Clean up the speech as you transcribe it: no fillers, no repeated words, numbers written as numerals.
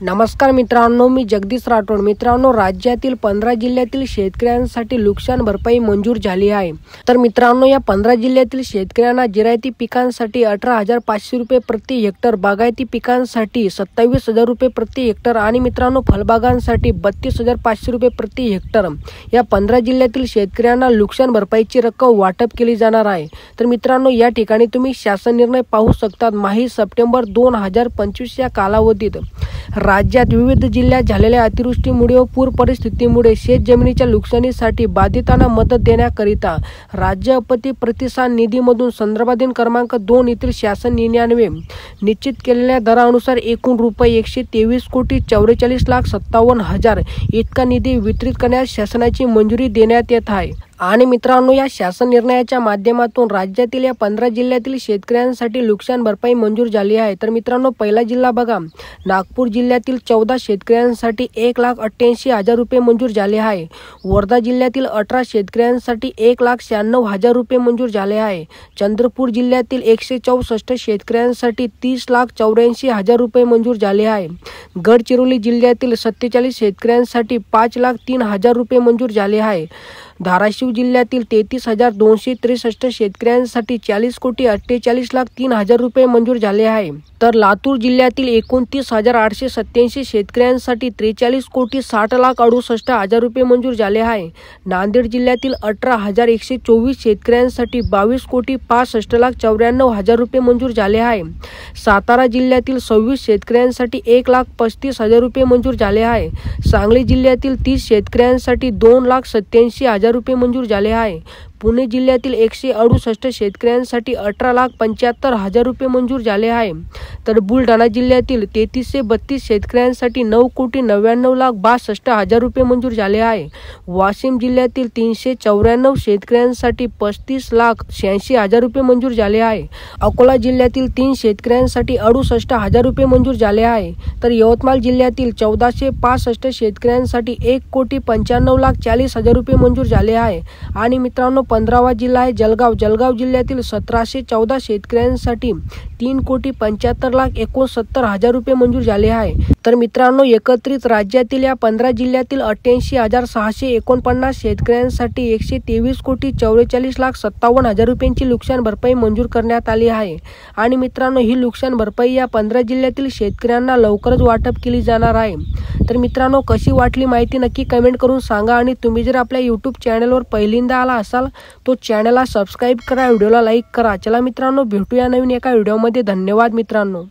नमस्कार मित्रांनो, मी जगदीश राठोड। मित्रांनो, राज्यातील 15 जिल्ह्यातील शेतकऱ्यांसाठी नुकसान भरपाई मंजूर झाली आहे। तर मित्रांनो, या 15 जिल्ह्यातील शेतकऱ्यांना जिरायती पिकांसाठी 18,500 रुपये प्रति हेक्टर, बागायती पिकांसाठी 27,000 रुपये प्रति हेक्टर आणि मित्रांनो फळबागांसाठी 32,500 रुपये प्रति हेक्टर या 15 जिल्ह्यातील शेतकऱ्यांना नुकसान भरपाईची रक्कम वाटप केली जाणार आहे। तर मित्रांनो, या ठिकाणी तुम्ही शासन निर्णय पाहू शकता। माही सप्टेंबर 2025 या कालावधीत राज्यात विविध जिल्ह्यात झालेल्या अतिवृष्टीमुळे व पूर परिस्थितीमुळे शेत जमिनीच्या नुकसानीसाठी बाधितांना मदत देण्याकरिता राज्य आपत्ती प्रतिसाद निधीमधून संदर्भाधीन क्रमांक 2 येथील शासन निर्णयान्वये निश्चित केलेल्या दरानुसार एकूण रुपये 123,44,57,000 इतका निधी वितरित करण्यास शासनाची मंजुरी देण्यात येत आहे। आणि मित्रांनो, या शासन निर्णयाच्या माध्यमातून राज्यातील या 15 जिल्ह्यातील शेतकऱ्यांसाठी नुकसान भरपाई मंजूर झाली आहे। तर मित्रांनो, पहिला जिल्हा बघा, नागपूर जिल्ह्यातील 14 शेतकऱ्यांसाठी 1,88,000 रुपये मंजूर झाले आहे। वर्धा जिल्ह्यातील 18 शेतकऱ्यांसाठी 1,96,000 रुपये मंजूर झाले आहे। चंद्रपूर जिल्ह्यातील 164 शेतकऱ्यांसाठी 30,84,000 रुपये मंजूर झाले आहे। गडचिरोली जिल्ह्यातील 47 शेतकऱ्यांसाठी 5,03,000 रुपये मंजूर झाले आहे। धाराशिव जिल्ह्यातील 33,263 शेतकऱ्यांसाठी 40,48,03,000 रुपये मंजूर झाले आहे। तर लातूर जिल्ह्यातील 29,887 शेतकऱ्यांसाठी 43,60,68,000 रुपये मंजूर झाले आहे। नांदेड जिल्ह्यातील 18,124 शेतकऱ्यांसाठी 22,65,94,000 रुपये मंजूर झाले आहे। सातारा जिल्ह्यातील 26 शेतकऱ्यांसाठी 1,35,000 रुपये मंजूर झाले आहे। सांगली जिल्ह्यातील 30 शेतकऱ्यांसाठी 2,87,000 रुपये मंजूर झाले आहे। पुणे जिल्ह्यातील 168 शेतकऱ्यांसाठी 18,75,000 रुपये मंजूर झाले आहे। तर बुलढाणा जिल्ह्यातील 33 ते 32 शेतकऱ्यांसाठी 9,99,62,000 रुपये मंजूर झाले आहे। वाशिम जिल्ह्यातील 394 शेतकऱ्यांसाठी 35,86,000 रुपये मंजूर झाले आहे। अकोला जिल्ह्यातील 3 शेतकऱ्यांसाठी 68,000 रुपये मंजूर झाले आहे। तर यवतमाळ जिल्ह्यातील 1465 शेतकऱ्यांसाठी 1,95,40,000 रुपये मंजूर झाले आहे। आणि मित्रांनो, 15वा जिल्हा आहे जळगाव। जळगाव जिल्ह्यातील 1,714 शेतकऱ्यांसाठी 3,75,69,000 रुपये मंजूर झाले आहे। तर मित्रांनो, एकत्रित राज्यातील या 15 जिल्ह्यातील 88,649 शेतकऱ्यांसाठी 123,44,57,000 रुपयांची नुकसान भरपाई मंजूर करण्यात आली आहे। आणि मित्रांनो, ही नुकसान भरपाई या 15 जिल्ह्यातील शेतकऱ्यांना लवकरच वाटप केली जाणार आहे। तर मित्रांनो, कशी वाटली माहिती नक्की कमेंट करून सांगा। आणि तुम्ही जर आपल्या यूट्यूब चॅनलवर पहिल्यांदा आला असाल तो चॅनलला सबस्क्राईब करा, व्हिडिओला लाईक करा। चला मित्रांनो, भेटूया नवीन एका व्हिडिओमध्ये। धन्यवाद मित्रांनो।